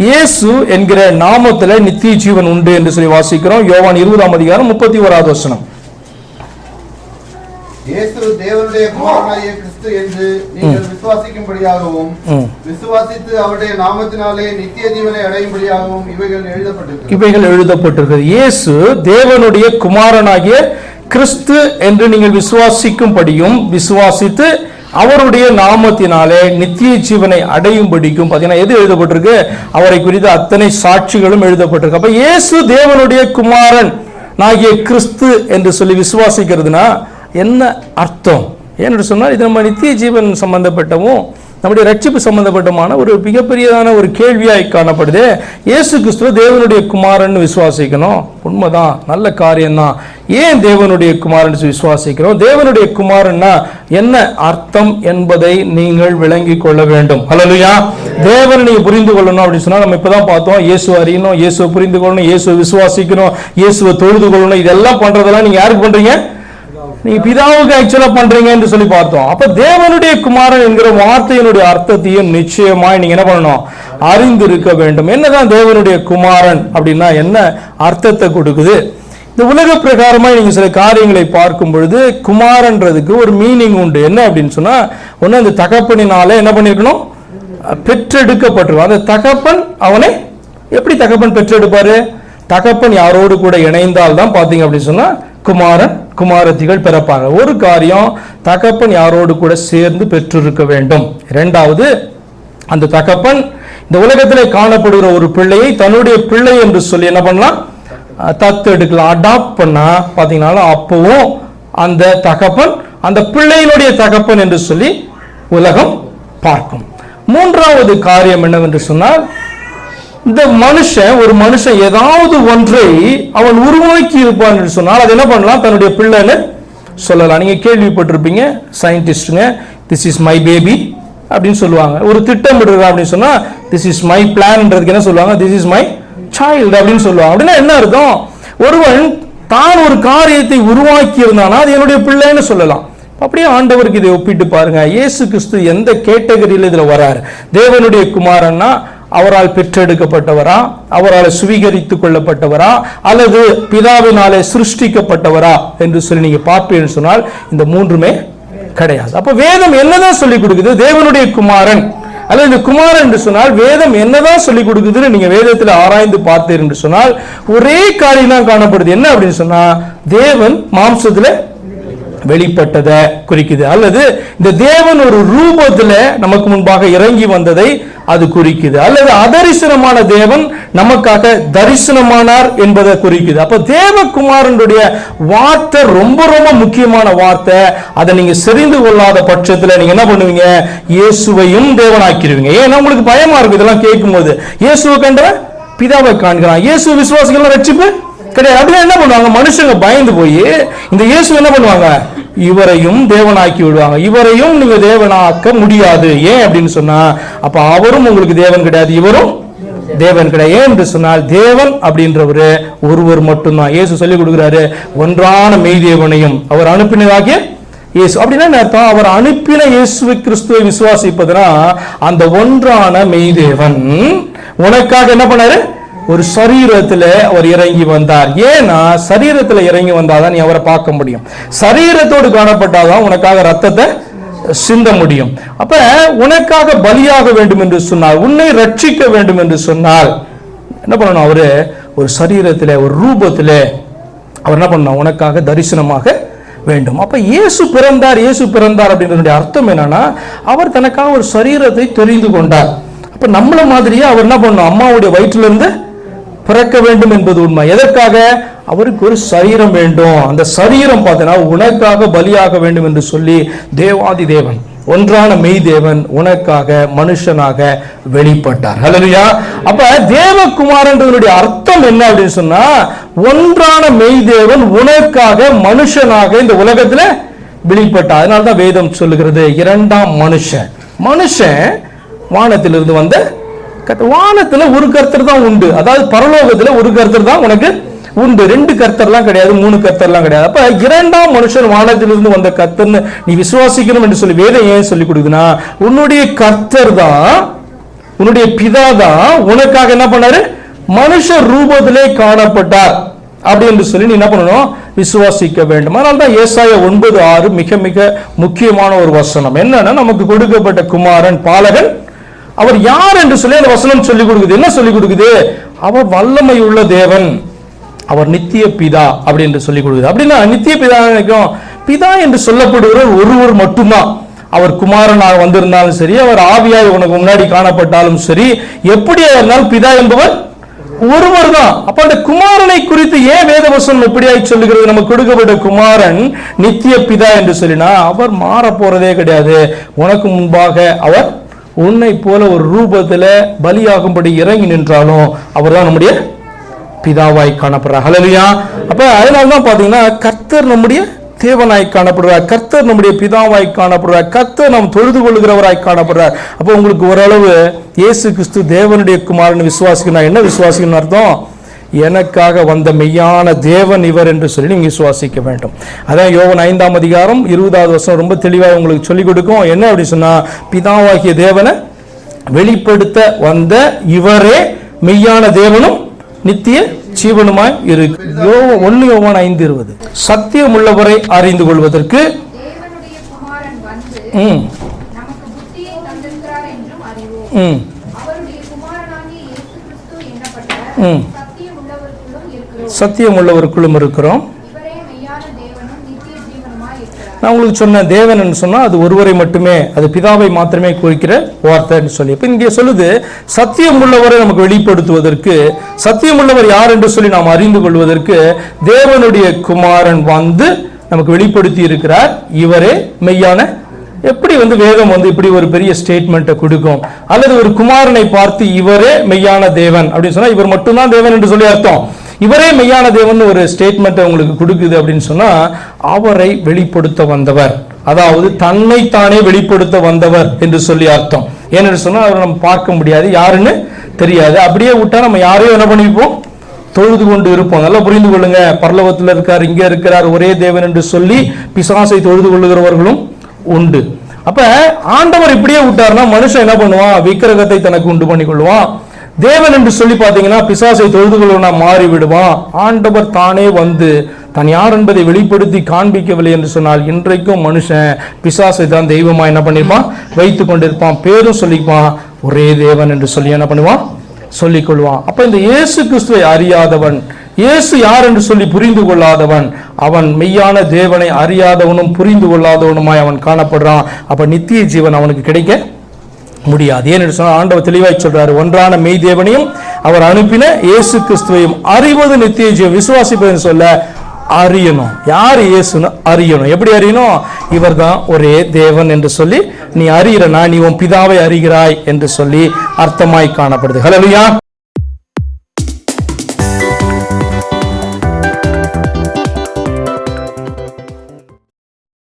இயேசு என்கிற நாமத்துல நித்திய ஜீவன் உண்டு என்று சொல்லி வாசிக்கிறோம். யோவான் 20:31. இயேசு தேவனுடைய குமாரனாகிய கிறிஸ்து என்று நீங்கள் விசுவாசிக்கும்படியாகவும் விசுவாசித்து அவருடைய நாமத்தினாலே நித்திய ஜீவனை அடையும்படியாகவும் இவைகள் எழுதப்பட்டிருக்கிறது. இயேசு தேவனுடைய குமாரனாகிய கிறிஸ்து என்று நீங்கள் விசுவாசிக்கும்படியும் விசுவாசித்து அவருடைய நாமத்தினாலே நித்திய ஜீவனை அடையும்படிக்கும் பார்த்தீங்கன்னா எது எழுதப்பட்டிருக்கு? அவரை குறித்த அத்தனை சாட்சிகளும் எழுதப்பட்டிருக்கு. அப்ப இயேசு தேவனுடைய குமாரன் ஆகிய கிறிஸ்து என்று சொல்லி விசுவாசிக்கிறதுனா என்ன அர்த்தம்? ஏன்னு சொன்னால் இது நம்ம நித்திய ஜீவன் சம்பந்தப்பட்டவும் நம்முடைய ரட்சிப்பு சம்பந்தப்பட்டமான ஒரு மிகப்பெரியதான ஒரு கேள்வியாய் காணப்படுது. இயேசு கிறிஸ்துவ தேவனுடைய குமாரன் விசுவாசிக்கணும், உண்மைதான், நல்ல காரியம்தான். ஏன் தேவனுடைய குமாரன் விசுவாசிக்கிறோம்? தேவனுடைய குமாரன்னா என்ன அர்த்தம் என்பதை நீங்கள் விளங்கி கொள்ள வேண்டும். ஹல்லேலூயா. தேவனை நீங்க புரிந்து கொள்ளணும் அப்படின்னு சொன்னா நம்ம இப்பதான் பார்த்தோம். இயேசுவை அறியணும், இயேசுவை புரிந்து கொள்ளணும், இயேசுவை விசுவாசிக்கணும், இயேசுவை தொழுது கொள்ளணும். இதெல்லாம் பண்றதெல்லாம் நீங்க யாருக்கு பண்றீங்க? நீங்க பிதாவுக்கு ஆக்சுவலா பண்றீங்க என்று சொல்லி பார்த்தோம். அப்ப தேவனுடைய குமாரன் என்கிற வார்த்தையினுடைய அர்த்தத்தையும் நிச்சயமாய் நீங்க என்ன பண்ணணும்? அறிந்திருக்க வேண்டும். என்னதான் தேவனுடைய குமாரன் அப்படின்னா என்ன அர்த்தத்தை கொடுக்குது? இந்த உலக பிரகாரமாய் நீங்க சில காரியங்களை பார்க்கும் பொழுது குமாரன்றதுக்கு ஒரு மீனிங் உண்டு. என்ன அப்படின்னு சொன்னா, ஒன்னு அந்த தகப்பனினால என்ன பண்ணிருக்கணும்? பெற்றெடுக்கப்பட்டிருக்கும். அந்த தகப்பன் அவனை எப்படி தகப்பன் பெற்றெடுப்பாரு? தகப்பன் யாரோடு கூட இணைந்தால் தான் பாத்தீங்க அப்படின்னு சொன்னா குமாரன் குமாரத்திகள் பிறப்பாங்க. ஒரு காரியம், தகப்பன் யாரோடு கூட சேர்ந்து பெற்றிருக்க வேண்டும். இரண்டாவது, அந்த தகப்பன் இந்த உலகத்திலே காணப்படுகிற ஒரு பிள்ளையை தன்னுடைய பிள்ளை என்று சொல்லி என்ன பண்ணலாம்? தத்து எடுக்கலாம், அடாப்ட் பண்ணா பாத்தீங்கன்னா அப்பவும் அந்த தகப்பன் அந்த பிள்ளையினுடைய தகப்பன் என்று சொல்லி உலகம் பார்க்கும். மூன்றாவது காரியம் என்னவென்று சொன்னால், இந்த ஒரு மனுஷன் ஏதாவது ஒன்றை அவன் உருவாக்கி இருப்பான் என்று சொன்னால் அது என்ன பண்ணலாம்? தன்னுடைய பிள்ளைன்னு சொல்லலாம். நீங்க கேள்விப்பட்டிருப்பீங்க, சயின்டிஸ்டுங்க திஸ் இஸ் மை பேபி அப்படின்னு சொல்லுவாங்க. ஒரு திட்டம் இடுறா அப்படின்னு சொன்னா திஸ் இஸ் மை பிளான்ன்றதுக்கு என்ன சொல்லுவாங்க? திஸ் இஸ் மை சைல்டு அப்படின்னு சொல்லுவாங்க. அப்படின்னா என்ன அர்த்தம்? ஒருவன் தான் ஒரு காரியத்தை உருவாக்கி இருந்தானா அது என்னுடைய பிள்ளைன்னு சொல்லலாம். அப்படியே ஆண்டவருக்கு இதை ஒப்பிட்டு பாருங்க. இயேசு கிறிஸ்து எந்த கேட்டகரியில் இதுல வராரு? தேவனுடைய குமாரன்னா அவரால் பெற்றெடுக்கப்பட்டவரா, அவரால் சுவீகரித்துக் கொள்ளப்பட்டவரா, அல்லது பிதாவினாலே சிருஷ்டிக்கப்பட்டவரா என்று சொல்லி நீங்க பார்ப்பீங்கன்னு சொன்னால் இந்த மூன்றுமே கிடையாது. அப்ப வேதம் என்னதான் சொல்லிக் கொடுக்குது? தேவனுடைய குமாரன் அல்லது இந்த குமாரன் என்று சொன்னால் வேதம் என்னதான் சொல்லிக் கொடுக்குதுன்னு நீங்க வேதத்தில் ஆராய்ந்து பார்த்தீர் என்று சொன்னால் ஒரே காரியம் தான் காணப்படுது. என்ன அப்படின்னு சொன்னா, தேவன் மாம்சத்துல வெளிப்பட்டதை குறிக்குது, அல்லது இந்த தேவன் ஒரு ரூபத்துல நமக்கு முன்பாக இறங்கி வந்ததை அது குறிக்குது, அல்லது அதரிசனமான தேவன் நமக்காக தரிசனமானார் என்பதை குறிக்குது. அப்ப தேவகுமாரனுடைய வார்த்தை ரொம்ப ரொம்ப முக்கியமான வார்த்தை. அதை நீங்க தெரிந்து கொள்ளாத பட்சத்துல நீங்க என்ன பண்ணுவீங்க? இயேசுவையும் தேவனாக்கிடுவீங்க. ஏன்னா உங்களுக்கு பயமா இருக்கு இதெல்லாம் கேட்கும் போது. இயேசுவை கண்ட பிதாவை காண்கிறான், இயேசு விசுவாசிகள் ரட்சிப்பு கிடையாது. அப்படின்னா என்ன பண்ணுவாங்க? மனுஷங்க பயந்து போய் இந்த இயேசு என்ன பண்ணுவாங்க? இவரையும் தேவனாக்கி விடுவாங்க. இவரையும் நீங்க தேவனாக்க முடியாது. ஏன் அப்படின்னு சொன்னா, அப்ப அவரும் உங்களுக்கு தேவன் கிடையாது, இவரும் தேவன் கிடையாது. ஏன் என்று சொன்னால் தேவன் அப்படின்றவரு ஒருவர் மட்டும்தான். இயேசு சொல்லிக் கொடுக்கிறாரு, ஒன்றான மெய்தேவனையும் அவர் அனுப்பினதாகிய இயேசு. அப்படின்னா என்ன அர்த்தம்? அவர் அனுப்பின இயேசு கிறிஸ்துவை விசுவாசிப்பதுனா அந்த ஒன்றான மெய்தேவன் உனக்காக என்ன பண்ணாரு? ஒரு சரீரத்துல அவர் இறங்கி வந்தார். ஏன்னா சரீரத்துல இறங்கி வந்தாதான் நீ அவரை பார்க்க முடியும். சரீரத்தோடு காணப்பட்டாதான் உனக்காக ரத்தத்தை சிந்த முடியும். அப்ப உனக்காக பலியாக வேண்டும் என்று சொன்னால், உன்னை ரட்சிக்க வேண்டும் என்று சொன்னால் என்ன பண்ணணும்? அவரு ஒரு சரீரத்துல ஒரு ரூபத்துல அவர் என்ன பண்ணணும்? உனக்காக தரிசனமாக வேண்டும். அப்ப இயேசு பிறந்தார், இயேசு பிறந்தார் அப்படின்றதுடைய அர்த்தம் என்னன்னா, அவர் தனக்காக ஒரு சரீரத்தை தெரிந்து கொண்டார். அப்ப நம்மள மாதிரியே அவர் என்ன பண்ணணும்? அம்மாவுடைய வயிற்றுல இருந்து பிறக்க வேண்டும் என்பது உண்மை. எதற்காக? அவருக்கு ஒரு சரீரம் வேண்டும். அந்த சரீரம் பார்த்தீங்கன்னா உனக்காக பலியாக வேண்டும் என்று சொல்லி தேவாதி தேவன், ஒன்றான மெய் தேவன் உனக்காக மனுஷனாக வெளிப்பட்டார். ஹல்லேலூயா. அப்ப தேவகுமாரன்றதனுடைய அர்த்தம் என்ன அப்படின்னு சொன்னா, ஒன்றான மெய் தேவன் உனக்காக மனுஷனாக இந்த உலகத்துல வெளிப்பட்டார். அதனால்தான் வேதம் சொல்லுகிறது இரண்டாம் மனுஷன் வானத்திலிருந்து வந்த வானத்துல ஒரு கர்த்தர் தான் உண்டு. அதாவது பரலோகத்துல ஒரு கர்த்தர் தான் உனக்கு உண்டு. ரெண்டு கர்த்தர்லாம் கிடையாது, மூணு கர்த்தர்லாம் கிடையாது. அப்ப இரண்டாம் மனுஷன் வானத்திலிருந்து வந்த கர்த்தர்னு நீ விசுவாசிக்கணும் என்று சொல்லி வேதம் ஏன் சொல்லி கொடுக்குதுன்னா, உன்னுடைய கர்த்தர் தான் உன்னுடைய பிதா தான் உனக்காக என்ன பண்ணாரு, மனுஷ ரூபத்திலே காணப்பட்டார் அப்படி என்று சொல்லி நீ என்ன பண்ணணும், விசுவாசிக்க வேண்டும். அதனால தான் ஏசாயா 9:6 மிக மிக முக்கியமான ஒரு வசனம். என்னன்னா, நமக்கு கொடுக்கப்பட்ட குமாரன் பாலகன், அவர் யார் என்று சொல்லி அந்த வசனம் சொல்லிக் கொடுக்குது. என்ன சொல்லிக் கொடுக்குது? அவர் வல்லமை உள்ள தேவன், அவர் நித்திய பிதா அப்படி என்று சொல்லிக் கொடுக்குது. அப்படின்னா நித்திய பிதா நினைக்கும், பிதா என்று சொல்லப்படுகிறவர் ஒருவர் மட்டும்தான். அவர் குமாரனாக வந்திருந்தாலும் சரி, அவர் ஆவியாய் உனக்கு முன்னாடி காணப்பட்டாலும் சரி, எப்படியா இருந்தாலும் பிதா என்பவர் ஒருவர் தான். அப்ப அந்த குமாரனை குறித்து ஏன் வேதவசனம் எப்படியாய் சொல்லுகிறது? நமக்கு கொடுக்கப்பட்ட குமாரன் நித்திய பிதா என்று சொல்லினா, அவர் மாற போறதே கிடையாது. உனக்கு முன்பாக அவர் உன்னை போல ஒரு ரூபத்துல பலியாகும்படி இறங்கி நின்றாலும் அவர் தான் நம்முடைய பிதாவாய் காணப்படுறார். ஹல்லேலூயா. அப்ப அதனால்தான் பாத்தீங்கன்னா, கர்த்தர் நம்முடைய தேவனாய் காணப்படுறார், கர்த்தர் நம்முடைய பிதாவாய் காணப்படுறார், கர்த்தர் நாம் தொழுது கொள்கிறவராய் காணப்படுறார். அப்போ உங்களுக்கு ஓரளவு இயேசு கிறிஸ்து தேவனுடைய குமாரன் விசுவாசிக்கணும். என்ன விசுவாசிக்கணும் அர்த்தம்? எனக்காக வந்த மெய்யான தேவன் இவர் என்று சொல்லி நீங்க விசுவாசிக்க வேண்டும். அதான் யோவான் 5:20 ரொம்ப தெளிவாக உங்களுக்கு சொல்லிக் கொடுக்கும். என்ன அப்படி சொன்னா, பிதாவாகிய தேவனை வெளிப்படுத்த வந்த இவரே மெய்யான தேவனும் நித்திய ஜீவனுமாய் இருக்கு. 1 யோவான் 5:20 சத்தியம் உள்ளவரை அறிந்து கொள்வதற்கு தேவனுடைய குமாரன் வந்து நமக்கு புத்தியை தந்திருக்கிறார் என்றும் அறிவோம். அவருடைய குமாரனாகிய இயேசு கிறிஸ்து என்னப்பட்ட சத்தியம் உள்ளவருக்குள்ளும் இருக்கிறோம். இவரே மெய்யான தேவனும் நித்திய ஜீவனுமாய் இருக்கிறார். நான் உங்களுக்கு சொன்ன தேவன் என்று சொன்னா அது ஒருவரை மட்டுமே, அது பிதாவை மாத்திரமே குறிக்கிற வார்த்தைன்னு சொல்லி. இப்ப இங்கே சொல்லுது, சத்தியம் உள்ளவரை நமக்கு வெளிப்படுத்துவதற்கு, சத்தியம் உள்ளவர் யார் என்று சொல்லி நாம் அறிந்து கொள்வதற்கு தேவனுடைய குமாரன் வந்து நமக்கு வெளிப்படுத்தி இருக்கிறார். இவரே மெய்யான. எப்படி வேதம் இப்படி ஒரு பெரிய ஸ்டேட்மெண்ட்டை கொடுக்கும்? அல்லது ஒரு குமாரனை பார்த்து இவரே மெய்யான தேவன் அப்படின்னு சொன்னா இவர் மட்டும்தான் தேவன் என்று சொல்லி அர்த்தம். இவரே மெய்யான தேவன் ஒரு ஸ்டேட்மெண்ட் உங்களுக்கு கொடுக்குது அப்படின்னு சொன்னா, அவரை வெளிப்படுத்த வந்தவர், அதாவது தன்னை தானே வெளிப்படுத்த வந்தவர் என்று சொல்லி அர்த்தம். ஏன்னு சொன்னா அவரை நம்ம பார்க்க முடியாது, யாருன்னு தெரியாது. அப்படியே விட்டா நம்ம யாரையும் என்ன பண்ணிப்போம், தொழுது கொண்டு இருப்போம். நல்லா புரிந்து கொள்ளுங்க. பரலோகத்தில் இருக்கார், இங்கே இருக்கிறார், ஒரே தேவன் என்று சொல்லி பிசாசை தொழுது கொள்ளுகிறவர்களும் உண்டு. அப்ப ஆண்டவர் இப்படியே விட்டார்னா மனுஷன் என்ன பண்ணுவான், விக்கிரகத்தை தனக்கு உண்டு பண்ணி கொள்வான். தேவன் என்று சொல்லி பார்த்தீங்கன்னா பிசாசை தொழுது கொள்வனா மாறி விடுவான். ஆண்டவர் தானே வந்து தான் யார் என்பதை வெளிப்படுத்தி காண்பிக்கவில்லை என்று சொன்னால் இன்றைக்கும் மனுஷன் பிசாசை தான் தெய்வமா என்ன பண்ணிருப்பான், வைத்து கொண்டிருப்பான். பேரும் சொல்லிப்பான், ஒரே தேவன் என்று சொல்லி என்ன பண்ணுவான், சொல்லிக் கொள்வான். அப்ப இந்த இயேசு கிறிஸ்துவை அறியாதவன், இயேசு யார் என்று சொல்லி புரிந்து கொள்ளாதவன், அவன் மெய்யான தேவனை அறியாதவனும் புரிந்து கொள்ளாதவனுமாய் அவன் காணப்படுறான். அப்ப நித்திய ஜீவன் அவனுக்கு கிடைக்க முடியாது. ஏன்னு சொன்னா ஆண்டவர் தெளிவாய் சொல்றாரு, ஒன்றான மெய் தேவனையும் அவர் அனுப்பின இயேசு கிறிஸ்துவையும் அறிவது நித்திய ஜீவன். விசுவாசிப்பதுன்னு சொல்ல அறியணும், யார் இயேசுன்னு அறியணும். எப்படி அறியணும்? இவர் தான் ஒரே தேவன் என்று சொல்லி நீ அறிகிறனா, நீ உன் பிதாவை அறிகிறாய் என்று சொல்லி அர்த்தமாய் காணப்படுது. ஹல்லேலூயா.